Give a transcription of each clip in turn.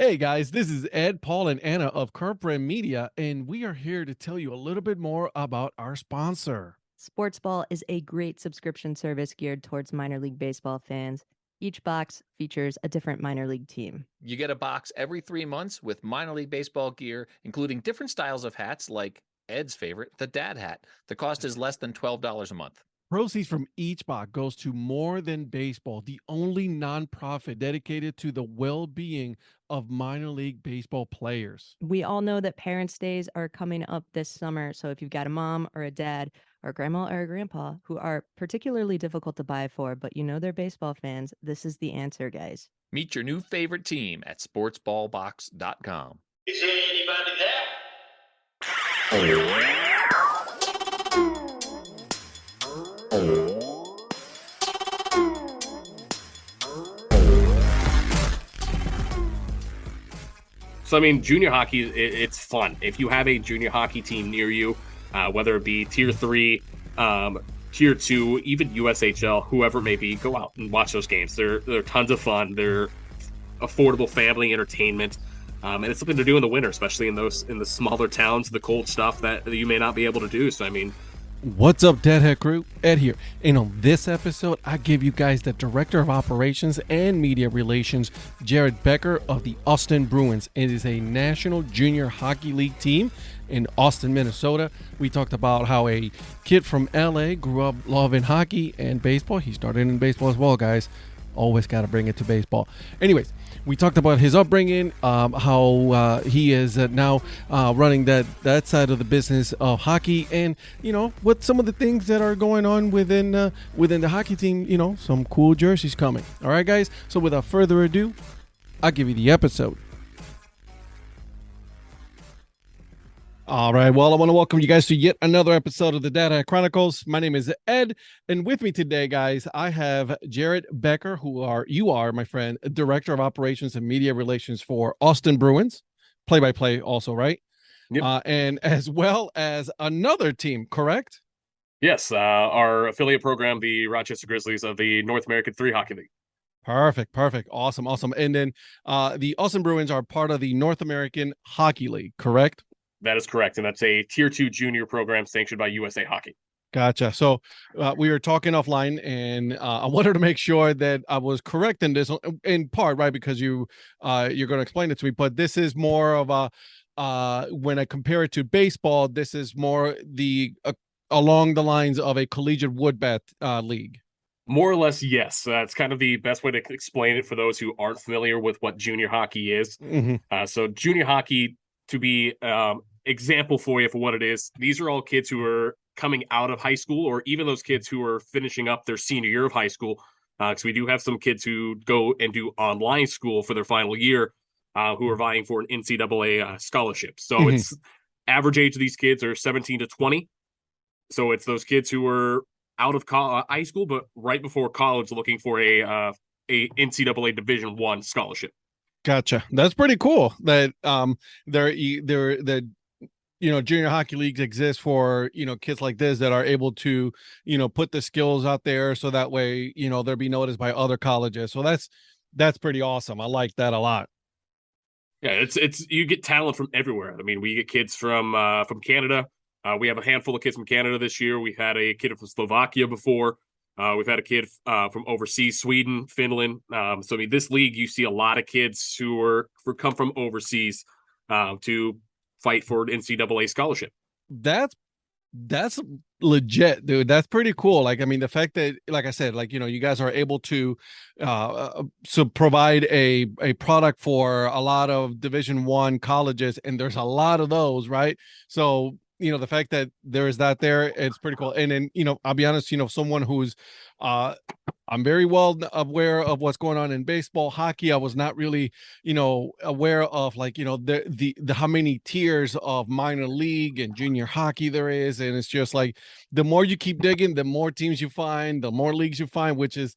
Hey guys, this is Ed, Paul, and Anna of Current Brand Media, and we are here to tell you a little bit more about our sponsor. Sportsball is a great subscription service geared towards minor league baseball fans. Each box features a different minor league team. You get a box every 3 months with minor league baseball gear, including different styles of hats like Ed's favorite, the dad hat. The cost is less than $12 a month. Proceeds from each box goes to More Than Baseball, the only nonprofit dedicated to the well-being of minor league baseball players. We all know that Parents' Days are coming up this summer, so if you've got a mom or a dad or a grandma or a grandpa who are particularly difficult to buy for, but you know they're baseball fans, this is the answer, guys. Meet your new favorite team at sportsballbox.com. Is there anybody there? So, I mean, junior hockey, it's fun. If you have a junior hockey team near you, whether it be Tier 3, Tier 2, even USHL, whoever it may be, go out and watch those games. They're tons of fun. They're affordable family entertainment. And it's something to do in the winter, especially in the smaller towns, the cold stuff that you may not be able to do. So, I mean, What's up, Deadhead Crew? Ed here. And on this episode, I give you guys the Director of Operations and Media Relations, Jared Becker of the Austin Bruins. It is a National Junior Hockey League team in Austin, Minnesota. We talked about how a kid from LA grew up loving hockey and baseball. He started in baseball as well, guys. Always got to bring it to baseball. Anyways, we talked about his upbringing, how he is now running that side of the business of hockey, and what some of the things that are going on within the hockey team. Some cool jerseys coming. All right, guys. So without further ado, I'll give you the episode. All right. Well, I want to welcome you guys to yet another episode of the Data Chronicles. My name is Ed, and with me today, guys, I have Jared Becker, you are my friend, Director of Operations and Media Relations for Austin Bruins, play-by-play also, right? Yep. And as well as another team, correct? yes, our affiliate program, the Rochester Grizzlies of the North American 3 Hockey League. Perfect. Awesome. And then the Austin Bruins are part of the North American Hockey League, correct? That is correct, and that's a Tier 2 junior program sanctioned by USA Hockey. Gotcha. So we were talking offline, and I wanted to make sure that I was correct in this, in part, right? Because you're going to explain it to me. But this is more of a when I compare it to baseball, this is more along the lines of a collegiate wood bat league. More or less, yes. That's kind of the best way to explain it for those who aren't familiar with what junior hockey is. Mm-hmm. So junior hockey, to be example for you for what it is, these are all kids who are coming out of high school, or even those kids who are finishing up their senior year of high school, because we do have some kids who go and do online school for their final year, who are vying for an NCAA scholarship. So It's average age of these kids are 17 to 20. So it's those kids who are out of high school, but right before college, looking for a NCAA Division I scholarship. Gotcha. That's pretty cool that junior hockey leagues exist for kids like this that are able to put the skills out there, so that way they'll be noticed by other colleges. So that's pretty awesome. I like that a lot. Yeah, it's you get talent from everywhere. I mean, we get kids from Canada. We have a handful of kids from Canada this year. We've had a kid from Slovakia before. We've had a kid from overseas, Sweden, Finland. So, I mean, this league, you see a lot of kids who come from overseas to fight for an NCAA scholarship. That's legit, dude. That's pretty cool. Like, I mean, the fact that, like I said, you guys are able to provide a product for a lot of Division I colleges, and there's a lot of those, right? So the fact that there is that there, it's pretty cool. And then, I'll be honest, someone who's, I'm very well aware of what's going on in baseball, hockey. I was not really, aware of the how many tiers of minor league and junior hockey there is. And it's just like, the more you keep digging, the more teams you find, the more leagues you find, which is,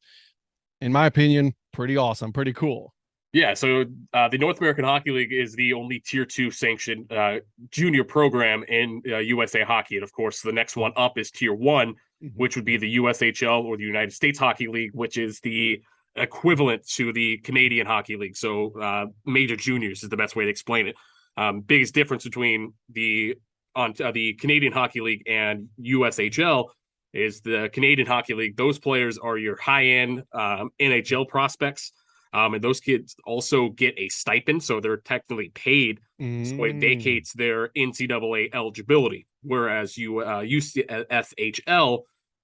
in my opinion, pretty awesome, pretty cool. Yeah, so the North American Hockey League is the only Tier 2 sanctioned junior program in USA Hockey. And, of course, the next one up is Tier 1, which would be the USHL, or the United States Hockey League, which is the equivalent to the Canadian Hockey League. So major juniors is the best way to explain it. Biggest difference between the Canadian Hockey League and USHL is the Canadian Hockey League. Those players are your high-end NHL prospects. And those kids also get a stipend, so they're technically paid. So it vacates their NCAA eligibility. Whereas USHL,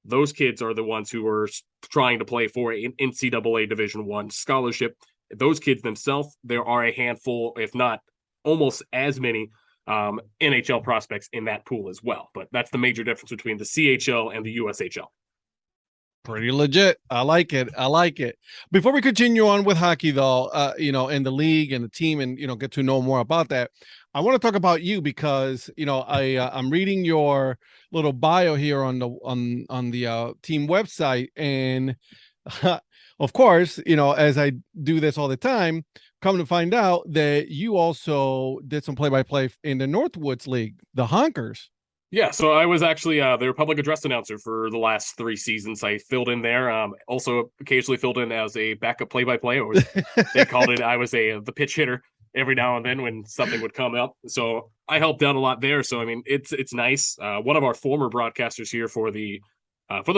those kids are the ones who are trying to play for an NCAA Division I scholarship. Those kids themselves, there are a handful, if not almost as many NHL prospects in that pool as well. But that's the major difference between the CHL and the USHL. Pretty legit. I like it. Before we continue on with hockey, though, and the league and the team, and get to know more about that, I want to talk about you because I'm reading your little bio here on the team website, and of course, as I do this all the time, come to find out that you also did some play-by-play in the Northwoods League, the Honkers. Yeah, so I was actually their public address announcer for the last 3 seasons. I filled in there. Also occasionally filled in as a backup play-by-play, or they called it. I was the pitch hitter every now and then when something would come up. So I helped out a lot there. So I mean, it's nice. One of our former broadcasters here for the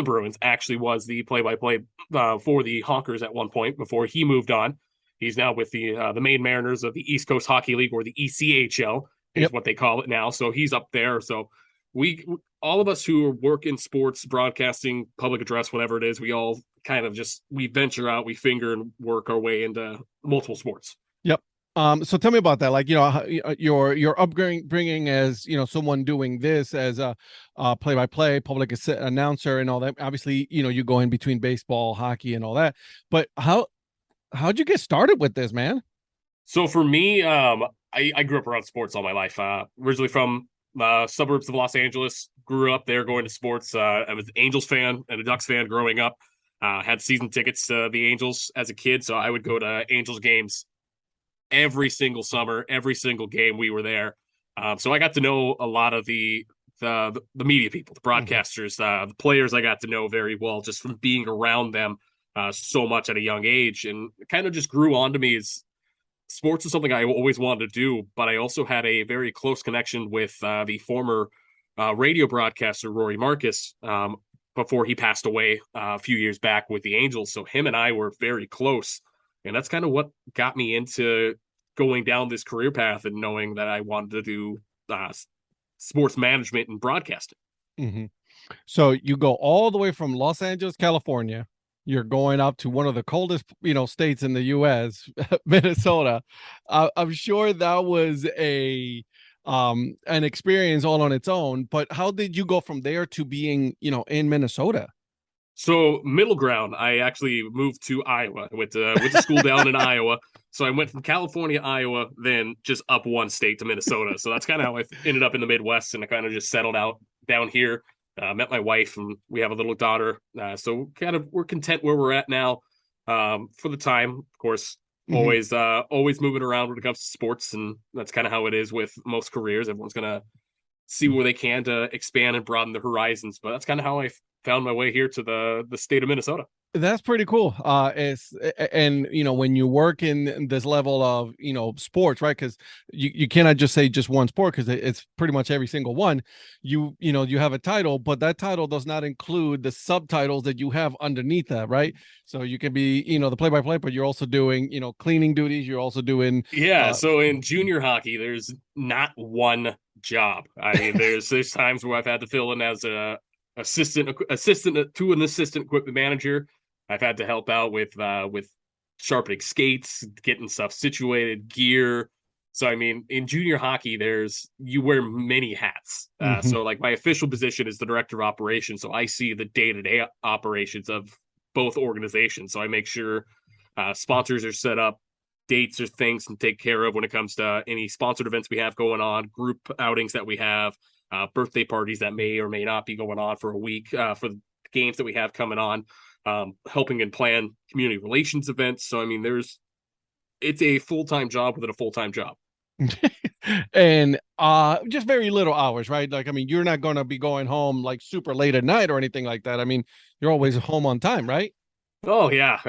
Bruins actually was the play-by-play for the Honkers at one point before he moved on. He's now with the Maine Mariners of the East Coast Hockey League, or the ECHL is what they call it now. So he's up there. So we, all of us who work in sports, broadcasting, public address, whatever it is, we all kind of we venture out, we finger and work our way into multiple sports. Yep. So tell me about that. Like, your upbringing as, someone doing this as a play-by-play public announcer and all that. Obviously, you go in between baseball, hockey, and all that. But how'd you get started with this, man? So for me, I grew up around sports all my life. Originally from suburbs of Los Angeles, grew up there going to sports. I was an Angels fan and a Ducks fan growing up. Had season tickets to the Angels as a kid, so I would go to Angels games every single summer, every single game we were there. So I got to know a lot of the media people, the broadcasters, the players I got to know very well just from being around them so much at a young age, and it kind of just grew onto me as sports is something I always wanted to do, but I also had a very close connection with the former radio broadcaster, Rory Marcus, before he passed away a few years back with the Angels. So him and I were very close. And that's kind of what got me into going down this career path and knowing that I wanted to do sports management and broadcasting. Mm-hmm. So you go all the way from Los Angeles, California. You're going up to one of the coldest, states in the U.S., Minnesota. I'm sure that was an experience all on its own. But how did you go from there to being, in Minnesota? So middle ground, I actually moved to Iowa. I went to school down in Iowa. So I went from California, Iowa, then just up one state to Minnesota. So that's kind of how I ended up in the Midwest, and I kind of just settled out down here. Met my wife, and we have a little daughter. So we're content where we're at now for the time. Of course, always moving around when it comes to sports, and that's kind of how it is with most careers. Everyone's going to see where they can to expand and broaden their horizons. But that's kind of how I found my way here to the state of Minnesota. That's pretty cool. And when you work in this level of sports, right? Because you cannot just say just one sport, because it's pretty much every single one. You have a title, but that title does not include the subtitles that you have underneath that, right? So you can be the play-by-play, but you're also doing cleaning duties. You're also doing So in junior hockey, there's not one job. I mean, there's times where I've had to fill in as a assistant to an assistant equipment manager. I've had to help out with sharpening skates, getting stuff situated, gear. So I mean, in junior hockey, you wear many hats. So like my official position is the director of operations. So I see the day-to-day operations of both organizations. So I make sure sponsors are set up, dates or things to take care of when it comes to any sponsored events we have going on, group outings that we have, birthday parties that may or may not be going on for a week, for the games that we have coming on, helping and plan community relations events. So, I mean, it's a full-time job within a full-time job. And just very little hours, right? Like, I mean, you're not going to be going home like super late at night or anything like that. I mean, you're always home on time, right? Oh yeah,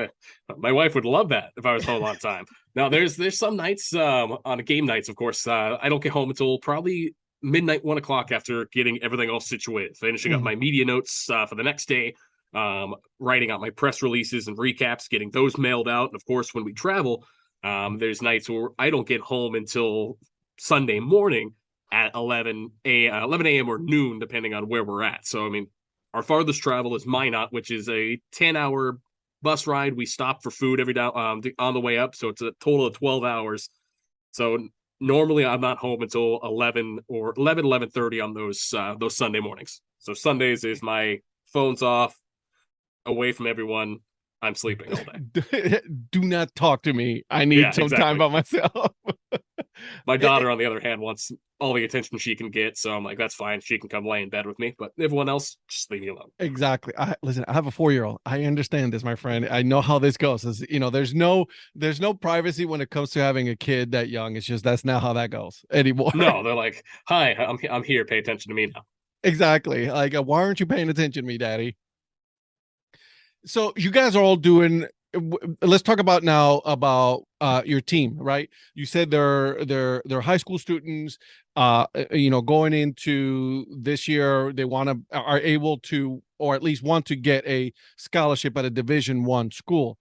my wife would love that if I was home on time. Now there's some nights on game nights, of course, I don't get home until probably midnight, 1 o'clock after getting everything all situated, finishing up Mhm. my media notes for the next day, writing out my press releases and recaps, getting those mailed out, and of course when we travel, there's nights where I don't get home until Sunday morning at 11 a.m. or noon, depending on where we're at. So I mean, our farthest travel is Minot, which is a 10-hour bus ride. We stop for food every day on the way up, so it's a total of 12 hours. So normally I'm not home until 11 or 11:30 on those Sunday mornings. So Sundays is my phone's off, away from everyone. I'm sleeping all day. Do not talk to me. I Yeah, need some time exactly. by myself. My It- daughter, on the other hand, wants all the attention she can get. So I'm like, that's fine. She can come lay in bed with me. But everyone else, just leave me alone. Exactly. Listen, I have a 4-year-old. I understand this, my friend. I know how this goes. There's no privacy when it comes to having a kid that young. It's just that's not how that goes anymore. No, they're like, hi, I'm here. Pay attention to me now. Exactly. Like, why aren't you paying attention to me, Daddy? So you guys are all doing. Let's talk about now about your team, right? You said they're high school students. Going into this year, they are able to, or at least want to get a scholarship at a Division 1 school.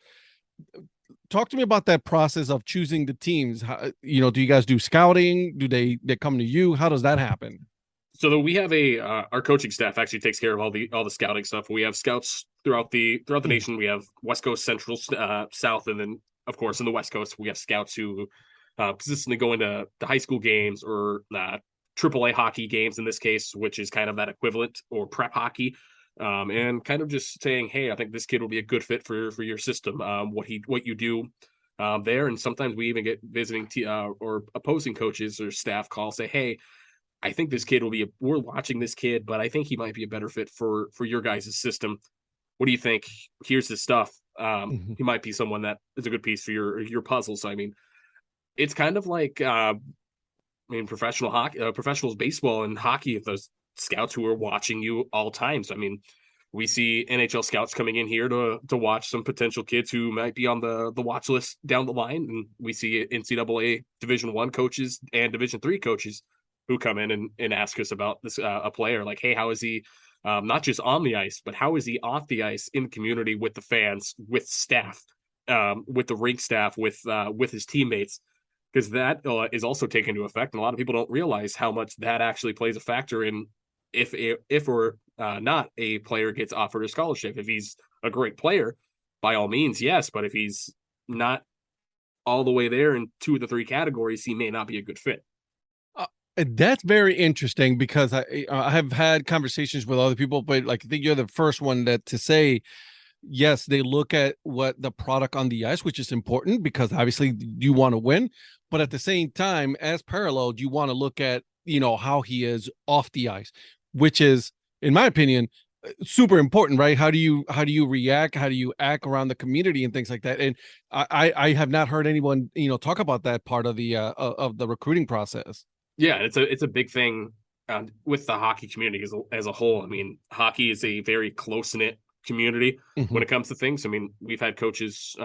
Talk to me about that process of choosing the teams. Do you guys do scouting? Do they come to you? How does that happen? So we have our coaching staff actually takes care of all the scouting stuff. We have scouts throughout the Mhm. nation. We have West Coast, Central, South, and then of course in the West Coast we have scouts who consistently go into the high school games or AAA hockey games in this case, which is kind of that equivalent, or prep hockey, and kind of just saying, hey, I think this kid will be a good fit for your system. What you do there, and sometimes we even get visiting or opposing coaches or staff call, say, hey, I think this kid will be. We're watching this kid, but I think he might be a better fit for your guys' system. What do you think? Here's his stuff. Mhm. He might be someone that is a good piece for your puzzle. So I mean, it's kind of like professional hockey, professionals baseball and hockey. Those scouts who are watching you all times. I mean, we see NHL scouts coming in here to watch some potential kids who might be on the watch list down the line, and we see NCAA Division 1 coaches and Division 3 coaches who come in and ask us about this a player, like, hey, how is he not just on the ice, but how is he off the ice in the community with the fans, with staff, with the rink staff, with his teammates, because that is also taken into effect, and a lot of people don't realize how much that actually plays a factor in if or not a player gets offered a scholarship. If he's a great player, by all means, yes, but if he's not all the way there in 2 of the 3 categories, he may not be a good fit. And that's very interesting because I have had conversations with other people, but like I think you're the first one that to say yes, they look at what the product on the ice, which is important because obviously you want to win, but at the same time, as paralleled, you want to look at how he is off the ice, which is, in my opinion, super important, right? How do you react? How do you act around the community and things like that? And I have not heard anyone talk about that part of the recruiting process. Yeah, it's a big thing with the hockey community as a whole. I mean, hockey is a very close knit community when Mhm. it comes to things. I mean, we've had coaches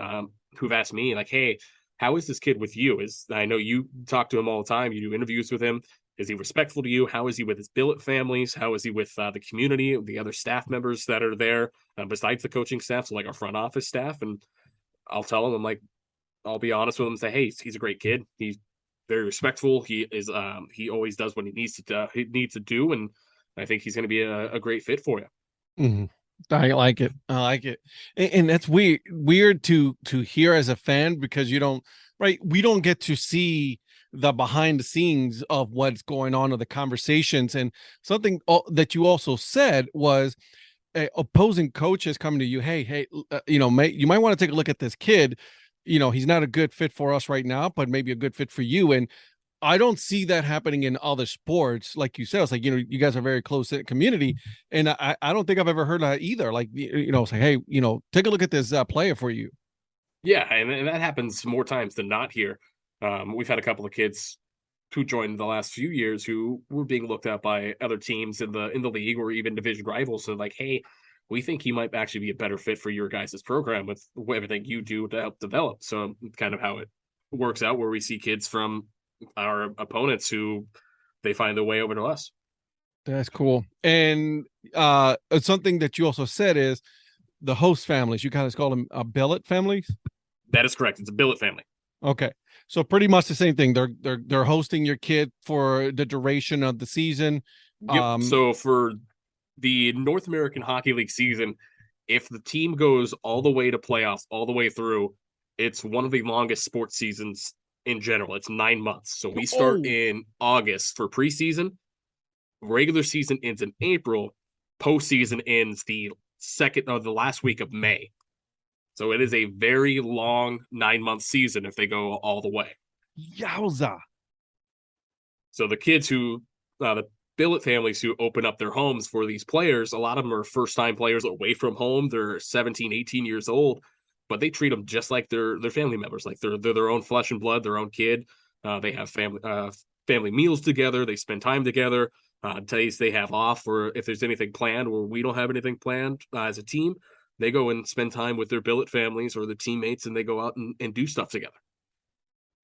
who've asked me like, "Hey, how is this kid with you? Is I know you talk to him all the time. You do interviews with him. Is he respectful to you? How is he with his billet families? How is he with the community, the other staff members that are there besides the coaching staff, so like our front office staff?" And I'll tell him, I'm like, I'll be honest with him and say, hey, he's a great kid. He's very respectful. He always does what he needs to do, and I think he's going to be a great fit for you. Mhm. I like it. I like it. And that's weird to hear as a fan because you don't right. We don't get to see the behind the scenes of what's going on of the conversations. And something that you also said was opposing coaches coming to you. Hey, you might want to take a look at this kid. He's not a good fit for us right now, but maybe a good fit for you. And I don't see that happening in other sports. Like you said, it's like, you guys are very close in community. And I don't think I've ever heard that either. Like, say, hey, take a look at this player for you. Yeah, and that happens more times than not here. We've had a couple of kids who joined the last few years who were being looked at by other teams in the league or even division rivals. So like, hey, we think he might actually be a better fit for your guys' program with everything you do to help develop. So kind of how it works out, where we see kids from our opponents who they find their way over to us. That's cool. And something that you also said is the host families. You guys call them billet families. That is correct. It's a billet family. Okay, so pretty much the same thing. They're hosting your kid for the duration of the season. Yep. So for the North American Hockey League season, if the team goes all the way to playoffs, all the way through, it's one of the longest sports seasons in general. It's 9 months. So we start in August for preseason. Regular season ends in April. Postseason ends the last week of May. So it is a very long 9-month season if they go all the way. Yowza. So the kids the billet families who open up their homes for these players, a lot of them are first-time players away from home. They're 17, 18 years old, but they treat them just like they're family members, like they're their own flesh and blood, their own kid. They have family meals together. They spend time together. Days they have off, or if there's anything planned or we don't have anything planned as a team, they go and spend time with their billet families or the teammates, and they go out and do stuff together.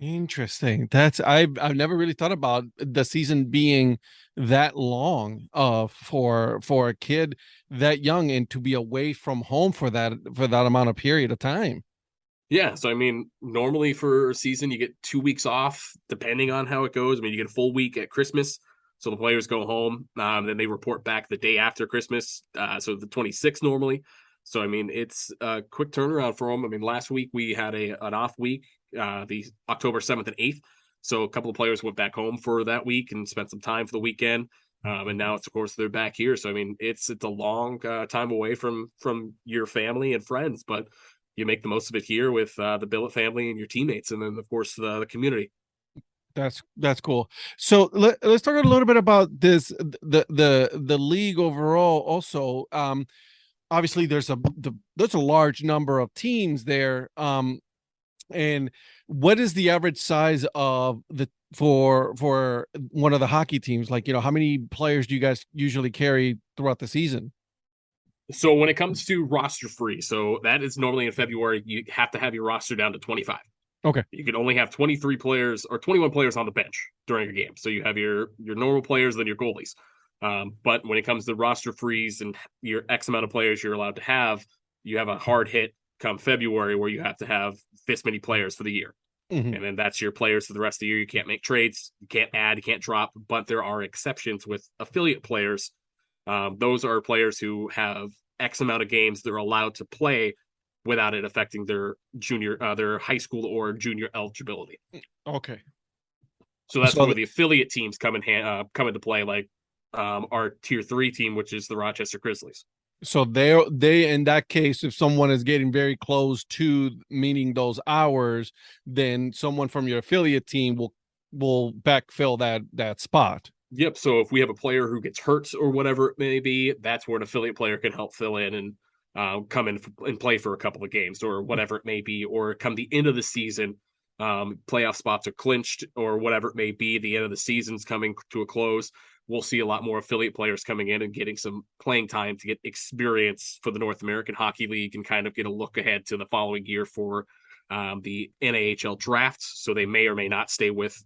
Interesting. I've never really thought about the season being that long for a kid that young and to be away from home for that amount of period of time. Yeah, so I mean, normally for a season you get 2 weeks off, depending on how it goes. I mean, you get a full week at Christmas, so the players go home, then they report back the day after Christmas, so the 26th normally. So I mean, it's a quick turnaround for them. I mean, last week we had an off week, the October 7th and 8th. So a couple of players went back home for that week and spent some time for the weekend. And now it's, of course, they're back here. So I mean, it's a long time away from your family and friends, but you make the most of it here with the billet family and your teammates, and then of course the community. That's cool. So let's talk a little bit about this, the league overall. Also, obviously there's a large number of teams there. And what is the average size of for one of the hockey teams? Like, how many players do you guys usually carry throughout the season? So when it comes to roster free, so that is normally in February, you have to have your roster down to 25. Okay. You can only have 23 players or 21 players on the bench during a game. So you have your normal players, then your goalies. But when it comes to roster frees and your X amount of players you're allowed to have, you have a hard hit come February where you have to have this many players for the year. Mm-hmm. And then that's your players for the rest of the year. You can't make trades, you can't add, you can't drop, but there are exceptions with affiliate players. Those are players who have X amount of games they're allowed to play without it affecting their their high school or junior eligibility. Okay. So that's where the affiliate teams come into play, like our tier 3 team, which is the Rochester Grizzlies. So they in that case, if someone is getting very close to meeting those hours, then someone from your affiliate team will backfill that spot. Yep. So if we have a player who gets hurt or whatever it may be, that's where an affiliate player can help fill in and come in and play for a couple of games or whatever it may be. Or come the end of the season, playoff spots are clinched or whatever it may be. The end of the season's coming to a close. We'll see a lot more affiliate players coming in and getting some playing time to get experience for the North American Hockey League and kind of get a look ahead to the following year for the NAHL drafts. So they may or may not stay with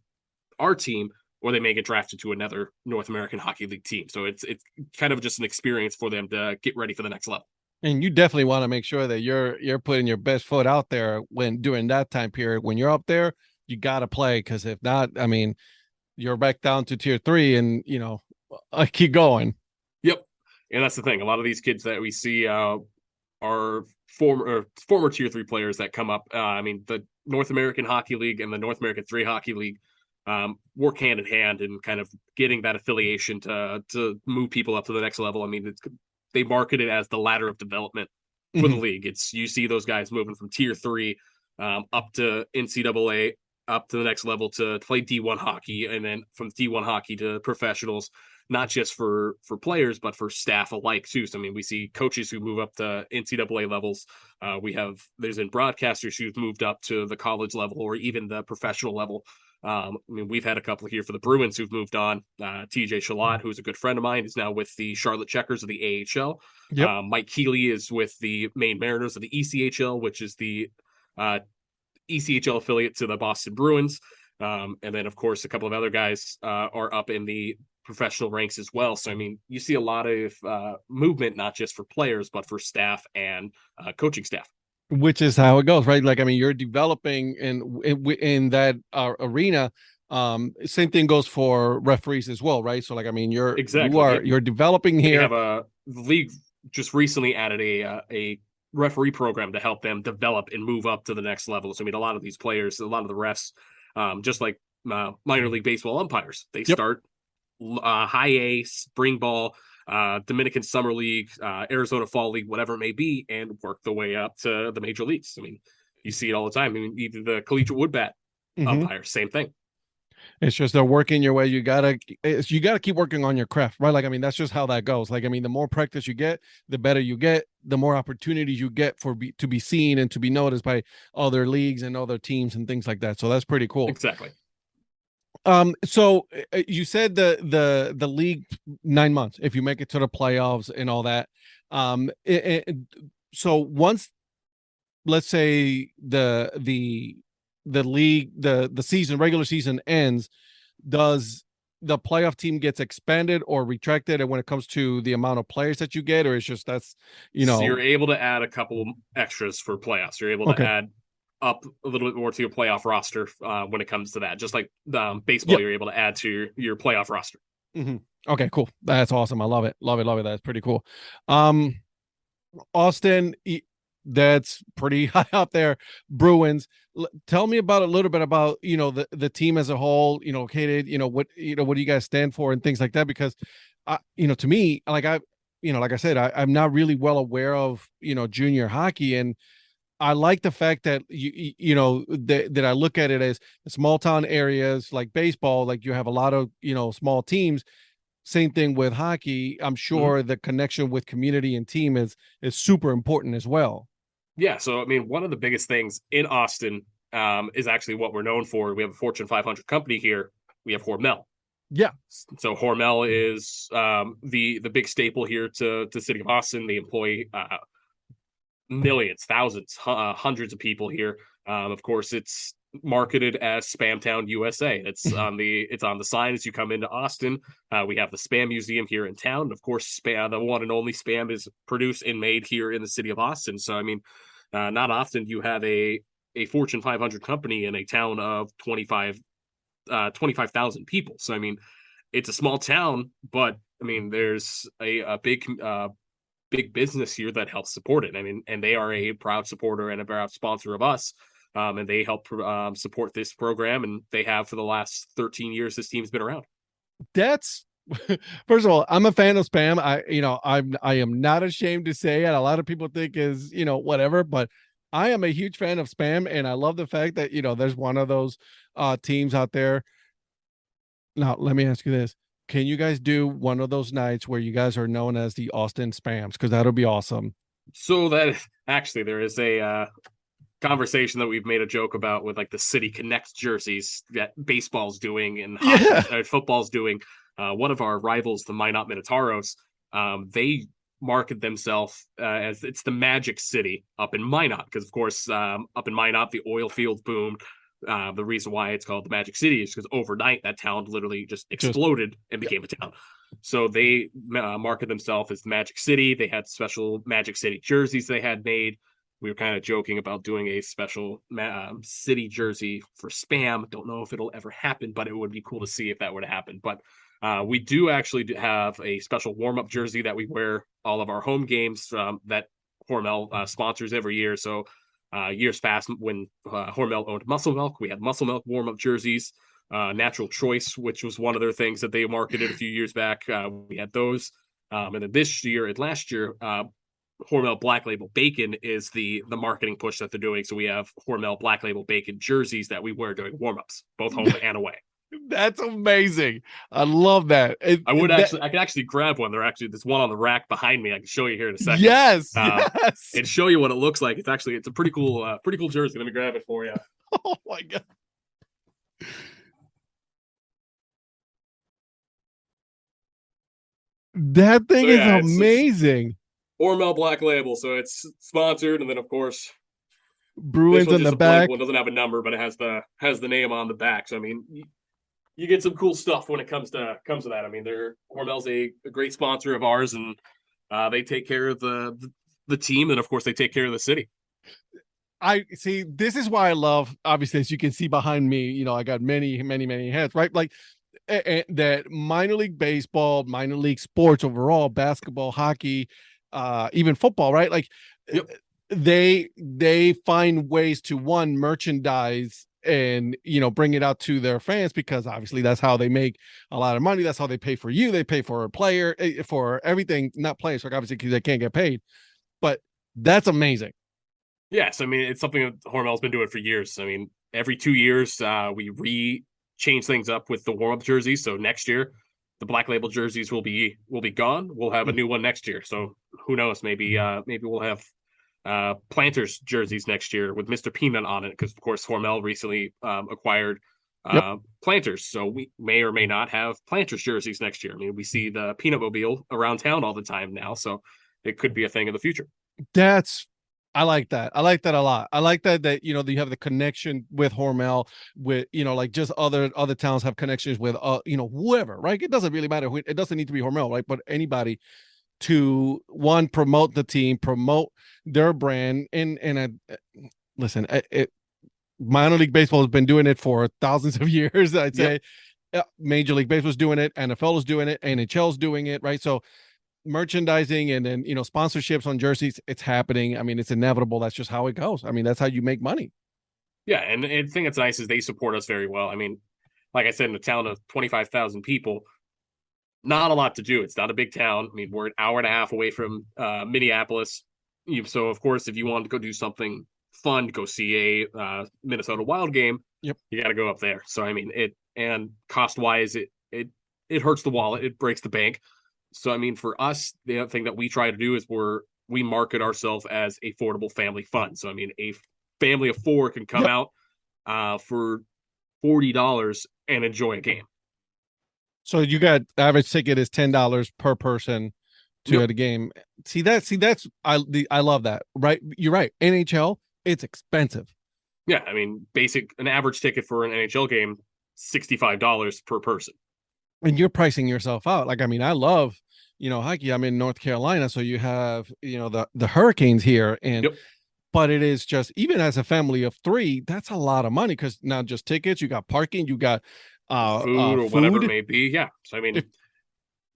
our team, or they may get drafted to another North American Hockey League team. So it's kind of just an experience for them to get ready for the next level. And you definitely want to make sure that you're putting your best foot out there during that time period. When you're up there, you got to play, because if not, I mean, you're back down to tier 3 and, I keep going. Yep. And that's the thing. A lot of these kids that we see are former tier 3 players that come up. I mean, the North American Hockey League and the North American 3 Hockey League work hand in hand and kind of getting that affiliation to move people up to the next level. I mean, they market it as the ladder of development for the league. You see those guys moving from tier 3 up to NCAA, up to the next level to play D1 hockey, and then from D1 hockey to professionals, not just for players, but for staff alike too. So, I mean, we see coaches who move up to NCAA levels. There's been broadcasters who've moved up to the college level or even the professional level. I mean, we've had a couple here for the Bruins who've moved on. TJ Shalott, who's a good friend of mine, is now with the Charlotte Checkers of the AHL. Yep. Mike Keeley is with the Maine Mariners of the ECHL, which is the ECHL affiliate to the Boston Bruins. And then, of course, a couple of other guys are up in the professional ranks as well. So, I mean, you see a lot of movement, not just for players, but for staff and coaching staff. Which is how it goes, right? Like, I mean, you're developing in that arena. Same thing goes for referees as well, right? So, like, I mean, you're developing here. The league just recently added a referee program to help them develop and move up to the next level. So, I mean, a lot of these players, a lot of the refs, just like minor league baseball umpires, they start high A, spring ball, Dominican Summer League, Arizona Fall League, whatever it may be, and work the way up to the major leagues. I mean, you see it all the time. I mean, even the collegiate wood bat umpire, same thing. It's just they're working your way. You gotta keep working on your craft, right? Like, I mean, that's just how that goes. Like, I mean, the more practice you get, the better you get, the more opportunities you get to be seen and to be noticed by other leagues and other teams and things like that. So that's pretty cool. Exactly. So you said the league 9 months if you make it to the playoffs and all that. So once, let's say the league the season regular season ends, does the playoff team gets expanded or retracted, and when it comes to the amount of players that you get, or it's just that's so you're able to add a couple extras for playoffs. You're able to add up a little bit more to your playoff roster when it comes to that. Just like baseball, you're able to add to your playoff roster. Okay, cool. That's awesome. I love it. Love it. That's pretty cool. Austin, that's pretty high up there. Bruins. Tell me about a little bit about the team as a whole. Katie, what do you guys stand for and things like that? Because, to me, like I said, I'm not really well aware of junior hockey, and I like the fact that that I look at it as small town areas like baseball. Like, you have a lot of small teams. Same thing with hockey. I'm sure the connection with community and team is super important as well. Yeah. So, I mean, one of the biggest things in Austin is actually what we're known for. We have a Fortune 500 company here. We have Hormel. Yeah. So Hormel is the big staple here to the city of Austin. They employ millions, thousands, hundreds of people here. Of course, it's marketed as Spamtown, USA. It's on the sign as you come into Austin. We have the Spam Museum here in town. And of course, the one and only Spam is produced and made here in the city of Austin. So, I mean, not often you have a Fortune 500 company in a town of 25,000 people. So, I mean, it's a small town, but I mean, there's a big business here that helps support it. I mean, and they are a proud supporter and a proud sponsor of us. And they help support this program, and they have for the last 13 years this team's been around. That's first of all, I'm a fan of Spam. I am not ashamed to say it. A lot of people think is whatever, but I am a huge fan of Spam, and I love the fact that there's one of those teams out there. Now, let me ask you this. Can you guys do one of those nights where you guys are known as the Austin Spams? Because that'll be awesome. So that actually there is a conversation that we've made a joke about with like the City Connect jerseys that baseball's doing and football's doing. One of our rivals, the Minot Minotauros, they market themselves as it's the Magic City up in Minot, because of course up in Minot the oil field boomed. The reason why it's called the Magic City is because overnight that town literally just exploded and became a town. So they market themselves as the Magic City. They had special Magic City jerseys they had made. We were kind of joking about doing a special city jersey for Spam. Don't know if it'll ever happen, but it would be cool to see if that were to happen. But we do actually have a special warm-up jersey that we wear all of our home games that Hormel sponsors every year. So years past, when Hormel owned Muscle Milk, we had Muscle Milk warm-up jerseys. Natural Choice, which was one of their things that they marketed a few years back. We had those. And then this year and last year, Hormel Black Label Bacon is the marketing push that they're doing. So we have Hormel Black Label Bacon jerseys that we wear during warmups, both home and away. That's amazing. I love that. I can actually grab one. There's one on the rack behind me. I can show you here in a second. Yes. And show you what it looks like. It's a pretty cool jersey. Let me grab it for you. Oh my God. That thing So, is yeah, it's amazing. Hormel Black Label, so it's sponsored, and then of course this Bruins one's in just the a blank back. one, doesn't have a number, but it has the name on the back. So I mean, you get some cool stuff when it comes to that. I mean, Hormel's a great sponsor of ours, and they take care of the team, and of course they take care of the city. I see. This is why I love. Obviously, as you can see behind me, I got many hats. Right, like that minor league baseball, minor league sports overall, basketball, hockey, even football. Right, like Yep. they find ways to merchandise and bring it out to their fans, because obviously that's how they make a lot of money. That's how they pay for you. They pay for a player, for everything, not players, like obviously because they can't get paid. But that's amazing. Yes, I mean it's something that Hormel's been doing for years. I mean, every 2 years we change things up with the warm-up jerseys. So next year, the Black Label jerseys will be gone. We'll have a new one next year. So who knows? Maybe we'll have Planters jerseys next year with Mr. Peanut on it, because of course Hormel recently acquired Yep. Planters, so we may or may not have Planters jerseys next year. I mean, we see the Peanut Mobile around town all the time now, so it could be a thing in the future. I like that. I like that a lot. I like that you have the connection with Hormel, with like just other towns have connections with whoever, right? It doesn't really matter. It doesn't need to be Hormel, right? But anybody to promote the team, promote their brand, and listen, minor league baseball has been doing it for thousands of years. I'd say Major League Baseball is doing it, NFL is doing it, NHL is doing it, right? So merchandising and then sponsorships on jerseys, it's happening. I mean, it's inevitable. That's just how it goes. I mean, that's how you make money. Yeah, and the thing that's nice is they support us very well. I mean, like I said, in a town of 25,000 people, not a lot to do. It's not a big town. I mean, we're an hour and a half away from Minneapolis. So, of course, if you want to go do something fun, to go see a Minnesota Wild game, Yep. you got to go up there. So, I mean, and cost wise, it hurts the wallet. It breaks the bank. So, I mean, for us, the other thing that we try to do is we market ourselves as affordable family fun. So, I mean, a family of four can come out for $40 and enjoy a game. So you got average ticket is $10 per person to at a game. That's I love that. Right, you're right. NHL, it's expensive. Yeah, I mean, an average ticket for an NHL game, $65 per person. And you're pricing yourself out. Like, I mean, I love hockey. I'm in North Carolina, so you have the Hurricanes here, and but it is just, even as a family of three, that's a lot of money, because not just tickets, you got parking, you got food or whatever it may be. Yeah. So I mean,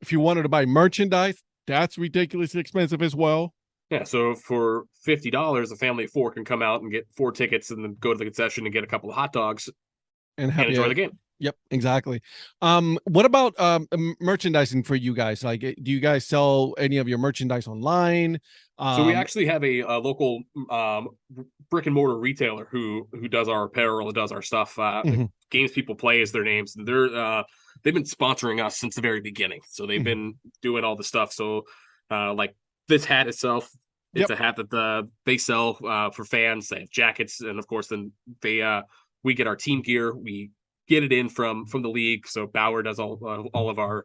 if you wanted to buy merchandise, that's ridiculously expensive as well. Yeah. So for $50, a family of four can come out and get 4 tickets and then go to the concession and get a couple of hot dogs and enjoy the game. Yep, exactly. What about merchandising for you guys? Like, do you guys sell any of your merchandise online? So we actually have a local brick and mortar retailer who does our apparel and does our stuff. Games People Play is their names. They've been sponsoring us since the very beginning. So they've been doing all the stuff. So like this hat itself, it's a hat that they sell for fans. They have jackets, and of course then we get our team gear. We get it in from the league. So Bauer does all of our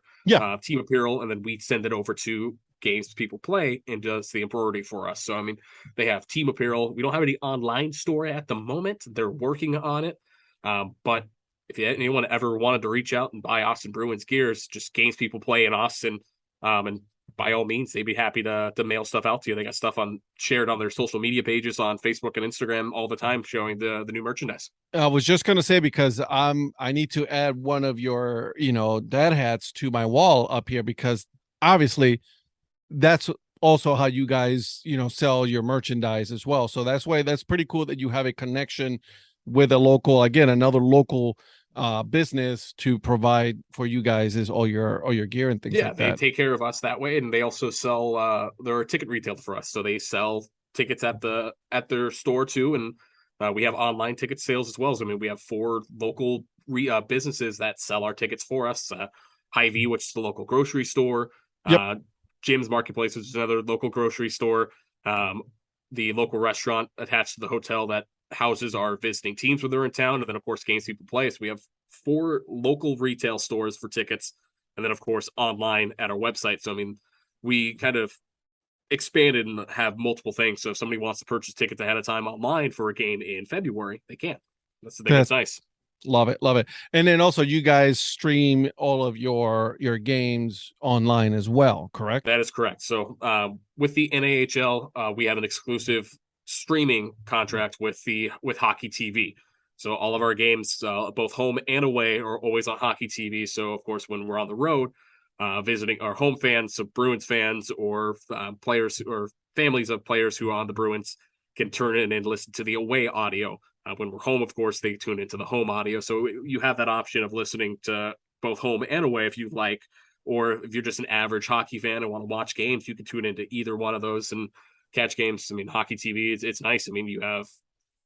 team apparel, and then we send it over to Games People Play and does the embroidery for us. So I mean, they have team apparel. We don't have any online store at the moment. They're working on it. But if anyone ever wanted to reach out and buy Austin Bruins gears, just Games People Play in Austin, and by all means, they'd be happy to mail stuff out to you. They got stuff shared on their social media pages on Facebook and Instagram all the time, showing the new merchandise. I was just gonna say, because I need to add one of your dad hats to my wall up here, because obviously that's also how you guys sell your merchandise as well. So that's pretty cool that you have a connection with another local business to provide for you guys is all your gear and things like that. Yeah, they take care of us that way, and they also sell they're a ticket retailer for us, so they sell tickets at their store too, and we have online ticket sales as well. So I mean, we have 4 local businesses that sell our tickets for us. Hy-Vee, which is the local grocery store. Jim's Marketplace, which is another local grocery store. The local restaurant attached to the hotel that houses our visiting teams when they're in town, and then of course Games People Play. So we have 4 local retail stores for tickets and then of course online at our website. So I mean, we kind of expanded and have multiple things. So if somebody wants to purchase tickets ahead of time online for a game in February, they can. That's the thing that's nice. Love it, love it. And then also you guys stream all of your games online as well, correct? That is correct. So with the NAHL, we have an exclusive streaming contract with Hockey TV. So all of our games, both home and away, are always on Hockey TV. So of course, when we're on the road, visiting our home fans, so Bruins fans or players or families of players who are on the Bruins can turn in and listen to the away audio. When we're home, of course, they tune into the home audio. So you have that option of listening to both home and away if you like, or if you're just an average hockey fan and want to watch games, you can tune into either one of those and catch games. I mean, Hockey TV, it's nice. I mean, you have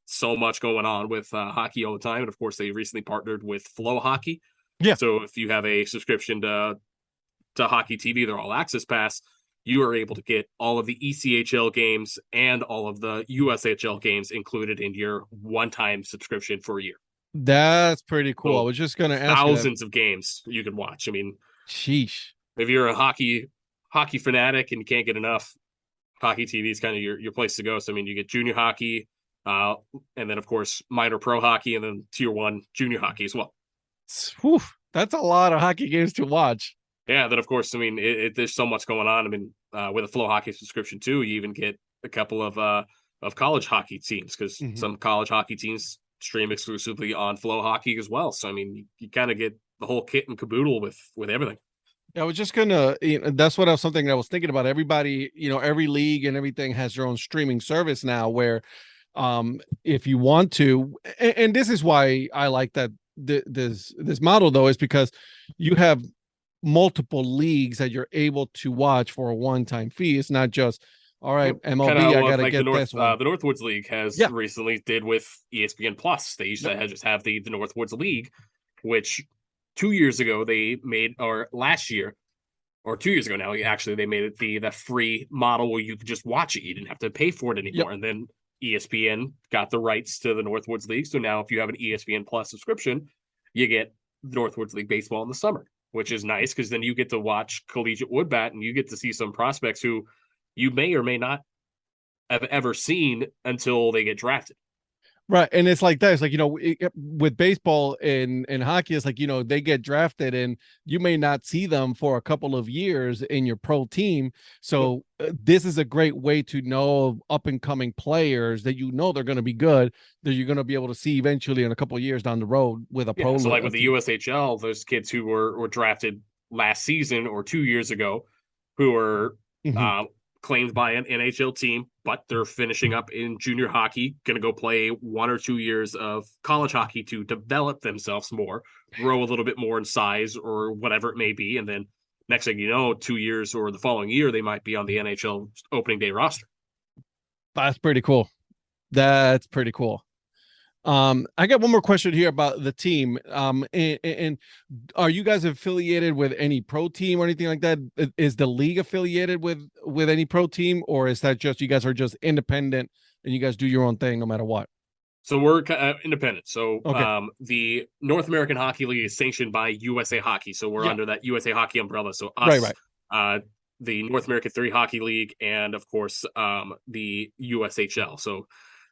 so much going on with hockey all the time. And of course, they recently partnered with Flow Hockey. Yeah. So if you have a subscription to Hockey TV, their all access pass, you are able to get all of the ECHL games and all of the USHL games included in your one-time subscription for a year. That's pretty cool. So I was just going to ask thousands of games you can watch. I mean, sheesh. If you're a hockey fanatic and you can't get enough, Hockey TV is kind of your place to go. So I mean, you get junior hockey, and then of course minor pro hockey, and then tier 1 junior hockey as well. Whew, that's a lot of hockey games to watch. Yeah, then of course, I mean, there's so much going on. I mean, with a Flow Hockey subscription too, you even get a couple of college hockey teams because some college hockey teams stream exclusively on Flow Hockey as well. So I mean, you kind of get the whole kit and caboodle with everything. I was just gonna, that's what something I was thinking about. Everybody, every league and everything has their own streaming service now where if you want to, and this is why I like that this model though, is because you have multiple leagues that you're able to watch for a one-time fee. It's not just, all right, MLB, I gotta get this one. The Northwoods League has recently did with ESPN Plus. They used to just have the Northwoods League, which 2 years ago they made, or last year, or 2 years ago now, actually, they made it the free model where you could just watch it. You didn't have to pay for it anymore. And then ESPN got the rights to the Northwoods League. So now if you have an ESPN Plus subscription, you get Northwoods League baseball in the summer, which is nice because then you get to watch collegiate wood bat and you get to see some prospects who you may or may not have ever seen until they get drafted. Right. And it's like that. It's like, with baseball and hockey, it's like, they get drafted and you may not see them for a couple of years in your pro team. So this is a great way to know up and coming players that they're going to be good, that you're going to be able to see eventually in a couple of years down the road with a pro. So like with the USHL, those kids who were drafted last season or 2 years ago who were claimed by an NHL team, but they're finishing up in junior hockey, going to go play 1 or 2 years of college hockey to develop themselves more, grow a little bit more in size or whatever it may be. And then next thing you know, 2 years or the following year, they might be on the NHL opening day roster. That's pretty cool. That's pretty cool. I got one more question here about the team. And are you guys affiliated with any pro team or anything like that? Is the league affiliated with any pro team, or is that just you guys are just independent and you guys do your own thing no matter what? So we're independent. So the North American Hockey League is sanctioned by USA Hockey. So we're under that USA Hockey umbrella. So us, the North American 3 Hockey League, and of course the USHL. So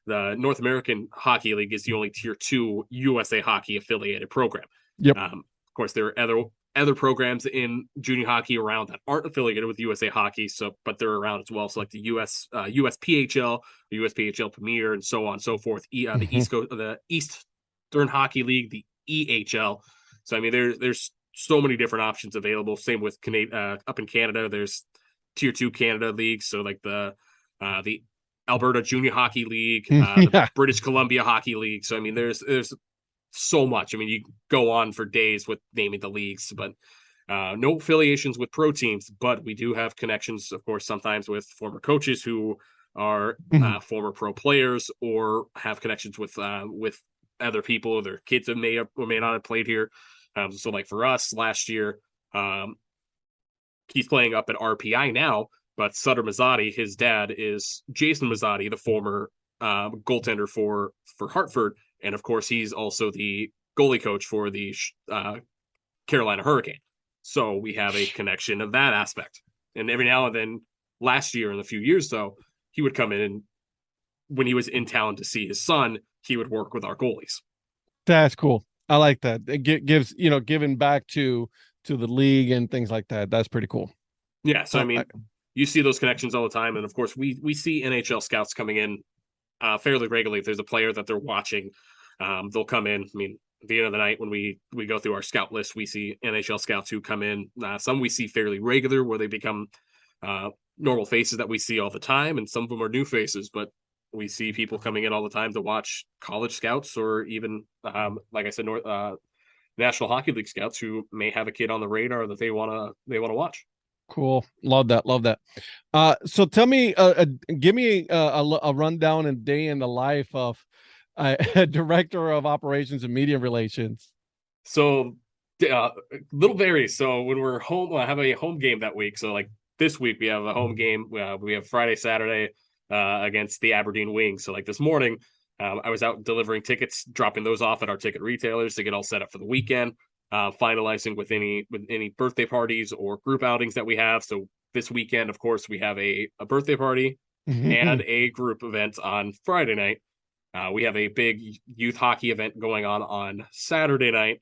the North American Hockey League is the only tier 2 USA Hockey affiliated program. Of course, there are other programs in junior hockey around that aren't affiliated with USA Hockey, but they're around as well. So like the USPHL, the USPHL Premier, and so on and so forth. The East Coast, the Eastern Hockey League, the EHL. So I mean, there's so many different options available. Same with up in Canada. There's tier 2 Canada leagues. So like the Alberta Junior Hockey League, the British Columbia Hockey League. So I mean, there's so much. I mean, you go on for days with naming the leagues, but no affiliations with pro teams. But we do have connections, of course, sometimes with former coaches who are former pro players, or have connections with other people. Their kids that may or may not have played here. So like for us last year, he's playing up at RPI now. But Sutter Mazzotti, his dad, is Jason Mazzotti, the former goaltender for Hartford. And, of course, he's also the goalie coach for the Carolina Hurricane. So we have a connection of that aspect. And every now and then, last year and a few years though, he would come in, and when he was in town to see his son, he would work with our goalies. That's cool. I like that. It gives, giving back to the league and things like that. That's pretty cool. Yeah. So, I mean, you see those connections all the time. And of course, we see NHL scouts coming in fairly regularly. If there's a player that they're watching, they'll come in. I mean, at the end of the night, when we go through our scout list, we see NHL scouts who come in. Some we see fairly regular, where they become normal faces that we see all the time, and some of them are new faces. But we see people coming in all the time to watch college scouts, or even, like I said, National Hockey League scouts who may have a kid on the radar that they wanna watch. Cool. Love that. Love that. So tell me, give me a rundown and day in the life of a director of operations and media relations. So, little varies. So when we're home, I have a home game that week. So like this week, we have a home game. We have Friday, Saturday against the Aberdeen Wings. So like this morning, I was out delivering tickets, dropping those off at our ticket retailers to get all set up for the weekend. Finalizing with any birthday parties or group outings that we have. So this weekend, of course, we have a birthday party and a group event on Friday night. We have a big youth hockey event going on Saturday night.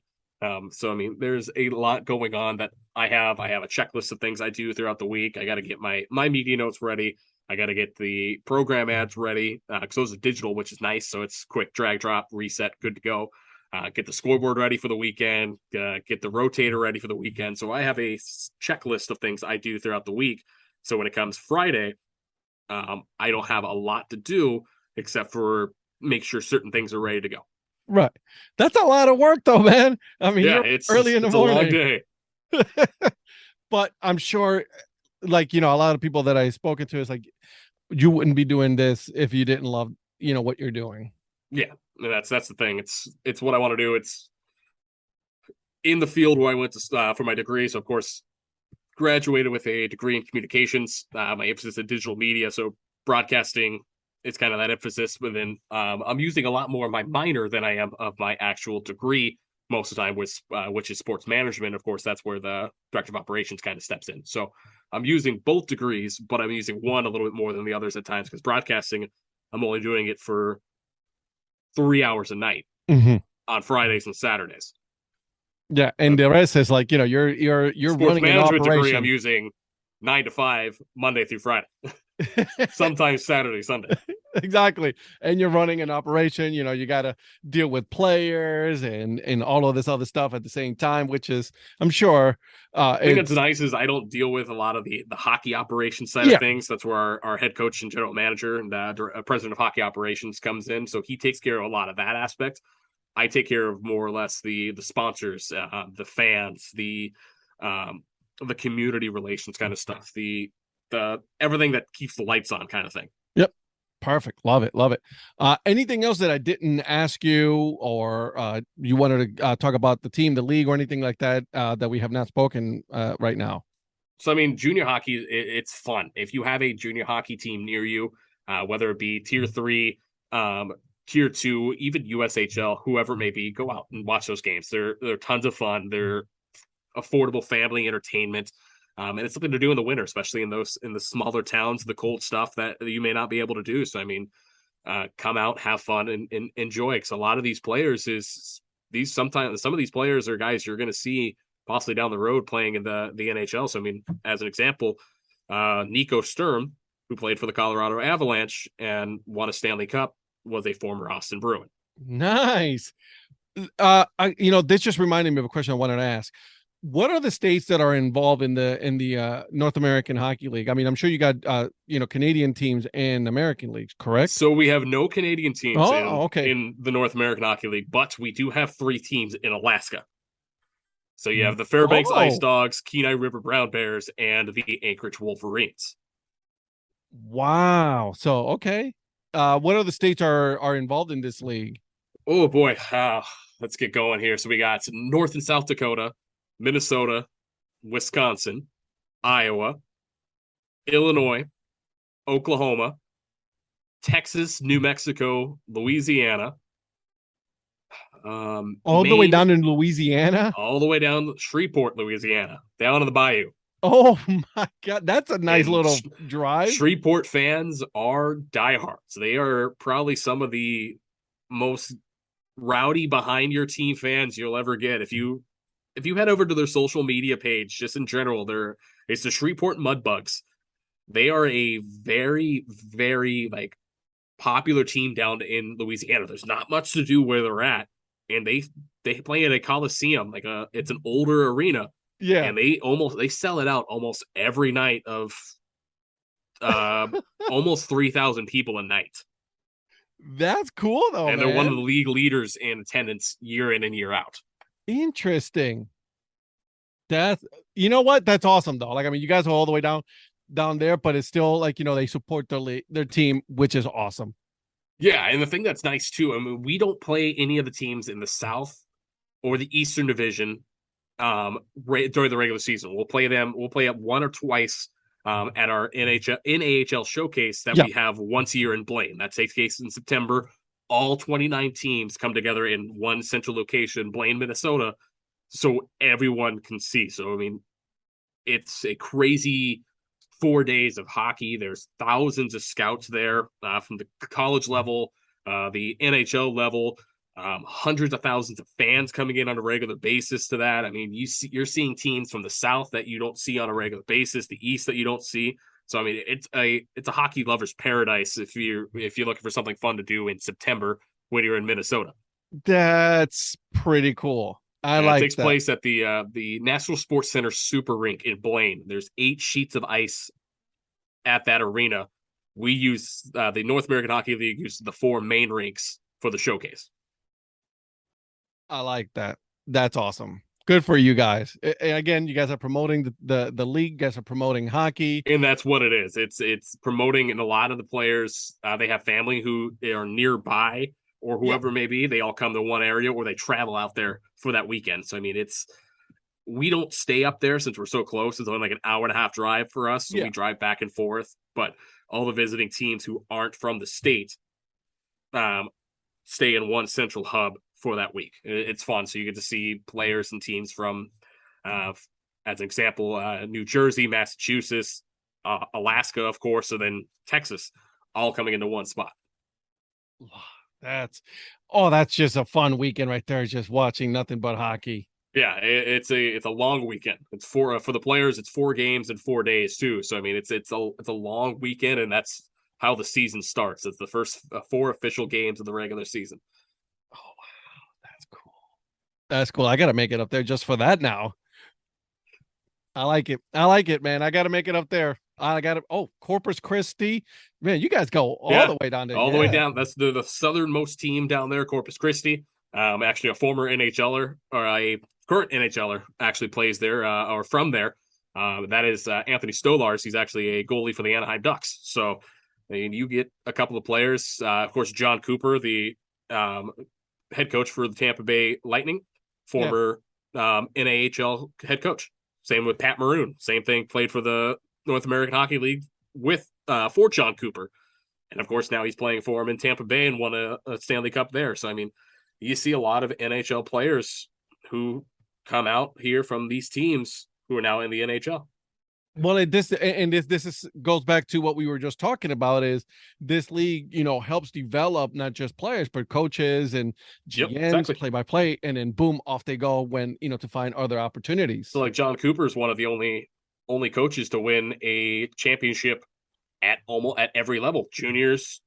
So I mean, there's a lot going on that I have a checklist of things I do throughout the week. I got to get my media notes ready. I got to get the program ads ready, because those are digital, which is nice. So it's quick drag, drop, reset, good to go. Get the scoreboard ready for the weekend, get the rotator ready for the weekend. So I have a checklist of things I do throughout the week. So when it comes Friday, I don't have a lot to do except for make sure certain things are ready to go. Right. That's a lot of work though, man. I mean, yeah, it's early in the morning. It's a long day. But I'm sure, like, a lot of people that I've spoken to is like, you wouldn't be doing this if you didn't love, what you're doing. Yeah. That's the thing. It's what I want to do. It's in the field where I went to for my degree. So of course, graduated with a degree in communications. My emphasis in digital media, so broadcasting. It's kind of that emphasis. But then I'm using a lot more of my minor than I am of my actual degree most of the time, which is sports management. Of course, that's where the director of operations kind of steps in. So I'm using both degrees, but I'm using one a little bit more than the others at times, because broadcasting, I'm only doing it for 3 hours a night on Fridays and Saturdays. Yeah, and the rest is like, you're sports running management an degree. I'm using 9 to 5 Monday through Friday, sometimes Saturday, Sunday. Exactly. And you're running an operation. You got to deal with players and all of this other stuff at the same time, which is, I'm sure. I think that's nice is I don't deal with a lot of the hockey operations side of things. That's where our head coach and general manager and president of hockey operations comes in. So he takes care of a lot of that aspect. I take care of more or less the sponsors, the fans, the community relations kind of stuff, the everything that keeps the lights on kind of thing. Yep. Perfect. Love it. Love it. Anything else that I didn't ask you, or you wanted to talk about the team, the league, or anything like that that we have not spoken right now? So, I mean, junior hockey, it's fun. If you have a junior hockey team near you, whether it be tier 3, tier 2, even USHL, whoever it may be, go out and watch those games. They're tons of fun. They're affordable family entertainment. And it's something to do in the winter, especially in the smaller towns, the cold stuff that you may not be able to do. So, I mean, come out, have fun, and enjoy. Because a lot of these players some of these players are guys you're going to see possibly down the road playing in the NHL. So, I mean, as an example, Nico Sturm, who played for the Colorado Avalanche and won a Stanley Cup, was a former Austin Bruin. Nice. This just reminded me of a question I wanted to ask. What are the states that are involved in the North American Hockey League? I mean, I'm sure you got Canadian teams and American leagues, correct? So we have no Canadian teams okay. in the North American Hockey League, but we do have 3 teams in Alaska. So you have the Fairbanks Ice Dogs, Kenai River Brown Bears, and the Anchorage Wolverines. Wow. So okay. What other states are involved in this league? Oh boy. Let's get going here. So we got North and South Dakota, Minnesota, Wisconsin, Iowa, Illinois, Oklahoma, Texas, New Mexico, Louisiana, All the way Maine, down in Louisiana. all the way down to Shreveport, Louisiana, down in the bayou. Oh my God, that's a nice And little drive. Shreveport fans are diehards. They are probably some of the most rowdy behind your team fans you'll ever get. If you head over to their social media page, just in general, it's the Shreveport Mudbugs. They are a very, very like popular team down in Louisiana. There's not much to do where they're at, and they play at a coliseum, it's an older arena, Yeah, and they sell it out almost every night of almost 3,000 people a night. that's cool though, And they're man. one of the league leaders in attendance year in and year out. Interesting. That's you know what? That's awesome though. Like I mean, you guys are all the way down there, but it's still like they support their team, which is awesome. Yeah, and the thing that's nice too, I mean, we don't play any of the teams in the South or the Eastern Division during the regular season. We'll play up one or twice at our NAHL showcase that we have once a year in Blaine. That takes place in September. All 29 teams come together in one central location, Blaine, Minnesota, so everyone can see. So, I mean, it's a crazy 4 days of hockey. There's thousands of scouts there from the college level, the NHL level, hundreds of thousands of fans coming in on a regular basis to that. I mean, you're seeing teams from the South that you don't see on a regular basis, the East that you don't see. So I mean, it's a hockey lover's paradise if you're looking for something fun to do in September when you're in Minnesota. That's pretty cool. I It like takes that. place at the National Sports Center Super Rink in Blaine. There's 8 sheets of ice at that arena. We use the North American Hockey League uses the 4 main rinks for the showcase. I like that. That's awesome. Good for you guys. And again, you guys are promoting the league. You guys are promoting hockey. And that's what it is. It's promoting, and a lot of the players, they have family who are nearby or whoever may be. They all come to one area or they travel out there for that weekend. So, I mean, we don't stay up there since we're so close. It's only like an hour and a half drive for us. So we drive back and forth. But all the visiting teams who aren't from the state stay in one central hub for that week. It's fun. So you get to see players and teams from, as an example, New Jersey, Massachusetts, Alaska, of course, and then Texas, all coming into one spot. That's just a fun weekend right there. Just watching nothing but hockey. Yeah, it's a long weekend. It's for the players. It's 4 games in 4 days too. So I mean, it's a long weekend, and that's how the season starts. It's the first 4 official games of the regular season. Oh wow, that's cool. That's cool. I got to make it up there just for that now. I like it, man. I got to make it up there. I got to. Oh, Corpus Christi, man. You guys go all the way down there. All the way down. That's the southernmost team down there, Corpus Christi. Actually, a former NHLer or a current NHLer actually plays there or from there. That is Anthony Stolars. He's actually a goalie for the Anaheim Ducks. So, I mean, you get a couple of players. Of course, John Cooper, the head coach for the Tampa Bay Lightning, former NAHL head coach. Same with Pat Maroon. Same thing, played for the North American Hockey League for John Cooper. And, of course, now he's playing for him in Tampa Bay and won a Stanley Cup there. So, I mean, you see a lot of NHL players who come out here from these teams who are now in the NHL. Well, this goes back to what we were just talking about. Is this league, helps develop not just players but coaches and GMs, play-by-play, and then boom, off they go when to find other opportunities. So, like John Cooper is one of the only coaches to win a championship at every level: juniors,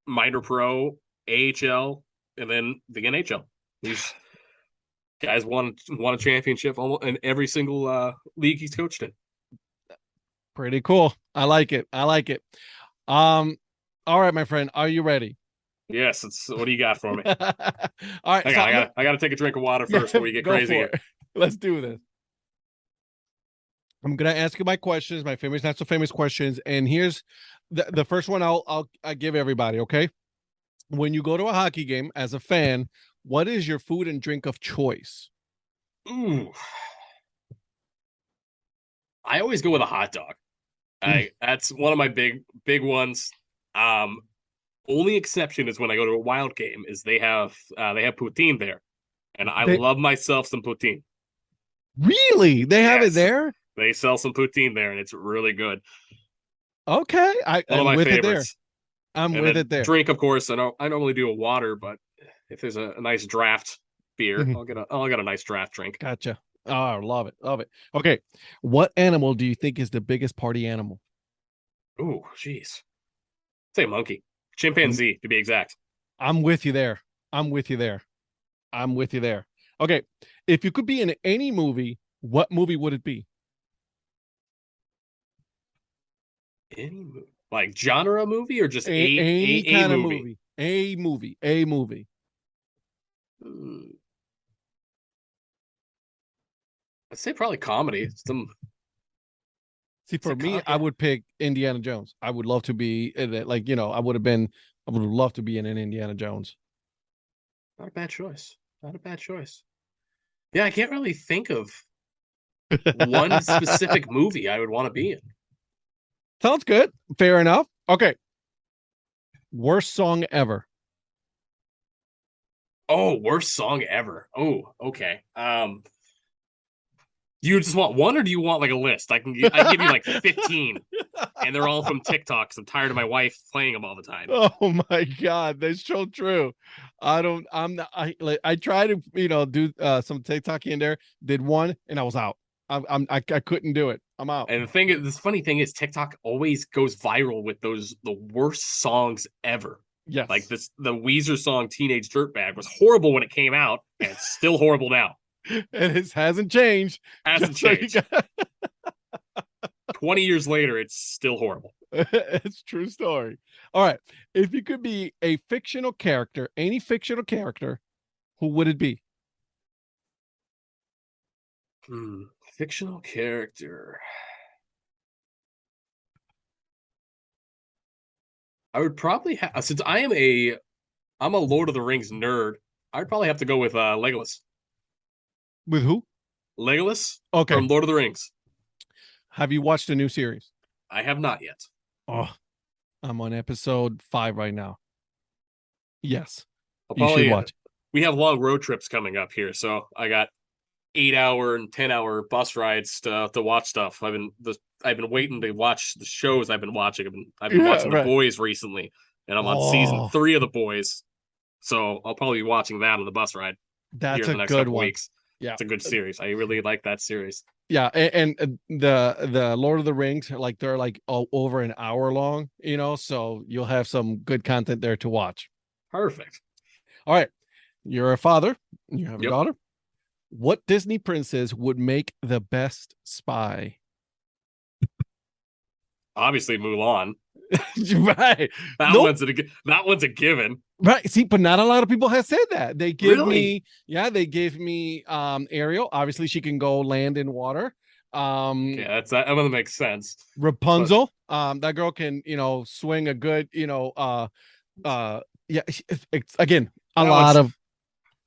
minor pro, AHL, and then the NHL. These guys won a championship almost in every single league he's coached in. Pretty cool. I like it. All right, my friend, are you ready? Yes. What do you got for me? All right. I got to take a drink of water first before we get crazy here. Let's do this. I'm gonna ask you my questions, my famous, not so famous questions, and here's the first one. I give everybody. Okay. When you go to a hockey game as a fan, what is your food and drink of choice? Ooh. I always go with a hot dog. That's one of my big ones. Only exception is when I go to a Wild game is they have poutine there. And I They- love myself some poutine. Really? They have it Yes. there? They sell some poutine there, and it's really good. Okay. One of I'm my with it there. favorites. I'm And with then it there. drink, of course. I normally do a water, but if there's a nice draft beer, Mhm. I'll get a nice draft drink. Gotcha. Oh, love it. Love it. Okay. What animal do you think is the biggest party animal? Ooh, jeez. Say monkey, chimpanzee to be exact. I'm with you there. I'm with you there. I'm with you there. Okay. If you could be in any movie, what movie would it be? Any movie, like genre movie or just Any kind of movie? movie. A movie. A movie. Hmm. I'd say probably comedy. Some See, It's for a me, con- I would pick Indiana Jones. I would love to be in it. Like, I would have loved to be in an Indiana Jones. not a bad choice. Not a bad choice. Yeah, I can't really think of one specific movie I would want to be in. Sounds good. Fair enough. Okay. Worst song ever. Oh, worst song ever. Oh, okay. Do you just want one, or do you want like a list? I can give you like 15, and they're all from TikTok. Because I'm tired of my wife playing them all the time. Oh my God, that's so true. I tried to, do some TikTok in there, did one, and I was out. I couldn't do it. I'm out. And this funny thing is, TikTok always goes viral with the worst songs ever. Yes. Like the Weezer song "Teenage Dirtbag" was horrible when it came out, and it's still horrible now. And it hasn't changed. Hasn't Just so you changed. 20 years later, it's still horrible. It's true story. All right. If you could be a fictional character, any fictional character, who would it be? Fictional character. I would probably have, since I'm a Lord of the Rings nerd. I'd probably have to go with Legolas. With who? Legolas Okay. from Lord of the Rings. Have you watched the new series? I have not yet. Oh, I'm on episode 5 right now. Yes. I'll You should probably watch. We have long road trips coming up here, so I got 8-hour and 10-hour bus rides to watch stuff. I've been waiting to watch the shows I've been watching. I've been Yeah, watching right. The Boys recently, and I'm on season Oh. 3 of The Boys. So I'll probably be watching that on the bus ride here That's in a the next good couple one. weeks. Yeah. It's a good series. I really like that series. Yeah, and the Lord of the Rings, like they're like over an hour long, so you'll have some good content there to watch. Perfect. All right. You're a father, you have a Yep. daughter. What Disney princess would make the best spy? Obviously, Mulan. Right. That Nope. one's a given. Right. See, but not a lot of people have said that. They give Really? they gave me Ariel. Obviously, she can go land in water. Yeah, that one makes sense. Rapunzel. That girl can, swing a good, yeah, it's again, a lot of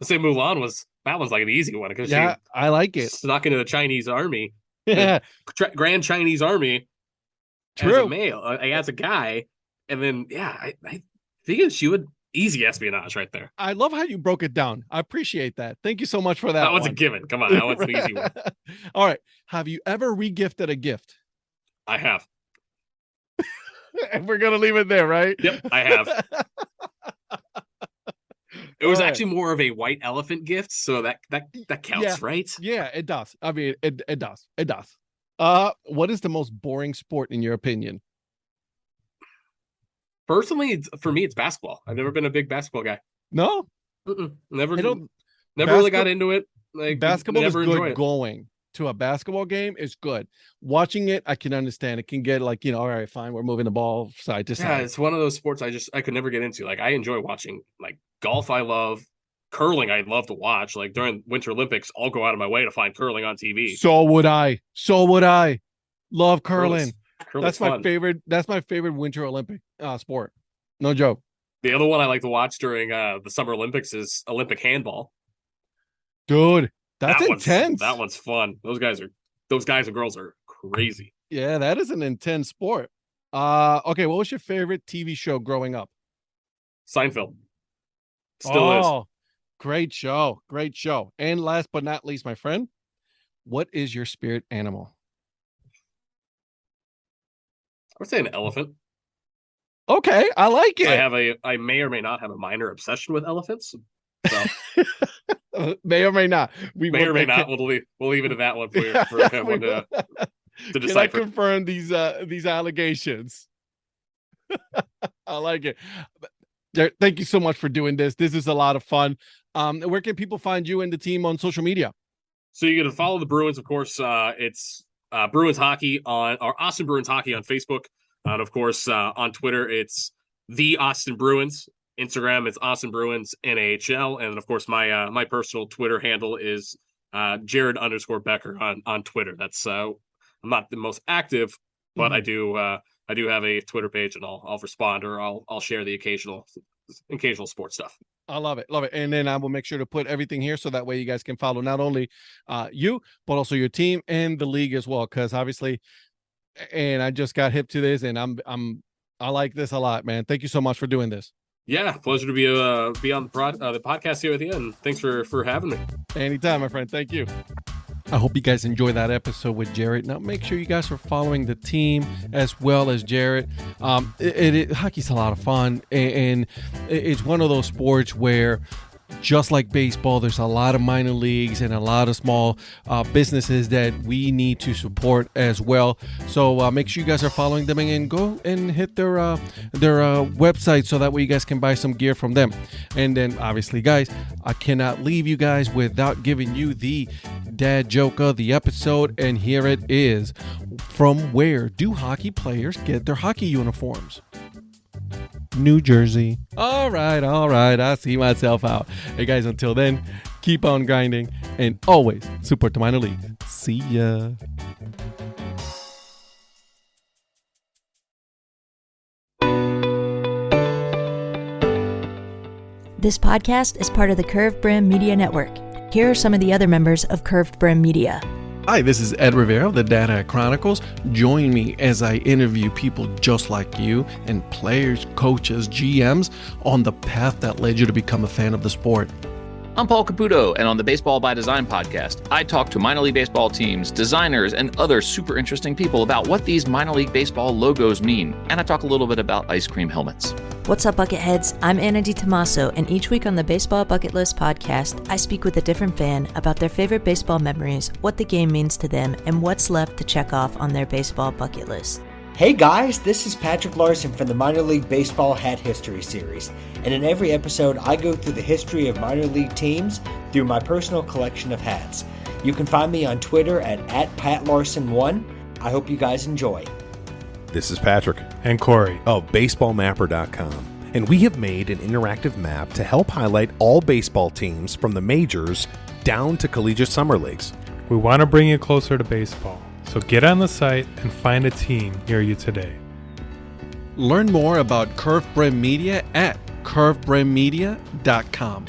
Let's say that one's like an easy one because yeah, I like she it. snuck into the Chinese army, Yeah, Grand Chinese army as a true. male, as a guy, and then I figured she would easy espionage right there. I love how you broke it down. I appreciate that. Thank you so much for that. That one's a one. given. Come on, that one's an easy one. All right. Have you ever regifted a gift? I have. And we're gonna leave it there, right? Yep, I have. It was All right. actually more of a white elephant gift, so that counts, Yeah. right? Yeah, it does. I mean, it does. It does. What is the most boring sport in your opinion? Personally, for me, it's basketball. I've never been a big basketball guy. No, Never I don't. really got into it. Like Basketball is never enjoy good. it. Going to a basketball game is good. Watching it, I can understand. It can get like, all right, fine, we're moving the ball side to Yeah, side. it's one of those sports I could never get into. Like I enjoy watching like golf. I love curling. I love to watch. Like during Winter Olympics, I'll go out of my way to find curling on TV. So would I. So would I. Love curling. Curling's That's my fun. favorite. That's my favorite Winter Olympic sport. No joke. The other one I like to watch during the Summer Olympics is Olympic handball. Dude, that's That intense. That one's fun. Those guys and girls are crazy. Yeah, that is an intense sport. Okay, what was your favorite TV show growing up? Seinfeld. Still is. Great show. Great show. And last but not least, my friend, what is your spirit animal? I would say an elephant. Okay, I like it. I may or may not have a minor obsession with elephants. So May or may not. We may will- or may not. We'll leave it at that one for everyone to Can I decipher. confirm these allegations? I like it. Jared, thank you so much for doing this. This is a lot of fun. Where can people find you and the team on social media? So you can follow the Bruins, of course. It's Bruins Hockey or Austin Bruins Hockey on Facebook. And of course, on Twitter, it's the Austin Bruins. Instagram, it's Austin Bruins NHL. And of course, my personal Twitter handle is Jared_Becker on Twitter. That's I'm not the most active, but I do have a Twitter page, and I'll respond, or I'll share the occasional sports stuff. I love it. Love it. And then I will make sure to put everything here so that way you guys can follow not only you, but also your team and the league as well. Because obviously, and I just got hip to this, and I like this a lot, man. Thank you so much for doing this. Yeah, pleasure to be on the podcast here with you, and thanks for having me. Anytime, my friend. Thank you. I hope you guys enjoy that episode with Jared. Now, make sure you guys are following the team as well as Jared. Hockey's a lot of fun, and it's one of those sports where, just like baseball, there's a lot of minor leagues and a lot of small businesses that we need to support as well. So make sure you guys are following them, and go and hit their website so that way you guys can buy some gear from them. And then obviously, guys, I cannot leave you guys without giving you the dad joke of the episode, and here it is. From where do hockey players get their hockey uniforms? New Jersey. All right. I see myself out. Hey guys, until then, keep on grinding and always support the minor league. See ya. This podcast is part of the Curved Brim Media Network. Here are some of the other members of Curved Brim Media. Hi, this is Ed Rivera of the Dad Hat Chronicles. Join me as I interview people just like you and players, coaches, GMs on the path that led you to become a fan of the sport. I'm Paul Caputo, and on the Baseball by Design podcast, I talk to minor league baseball teams, designers, and other super interesting people about what these minor league baseball logos mean. And I talk a little bit about ice cream helmets. What's up, Bucketheads? I'm Anna DiTomaso, and each week on the Baseball Bucket List podcast, I speak with a different fan about their favorite baseball memories, what the game means to them, and what's left to check off on their baseball bucket list. Hey guys, this is Patrick Larson from the Minor League Baseball Hat History Series, and in every episode I go through the history of minor league teams through my personal collection of hats. You can find me on Twitter at @PatLarson1. I hope you guys enjoy. This is Patrick and Corey of BaseballMapper.com, and we have made an interactive map to help highlight all baseball teams from the majors down to collegiate summer leagues. We want to bring you closer to baseball, so get on the site and find a team near you today. Learn more about Curved Brim Media at curvedbrimmedia.com.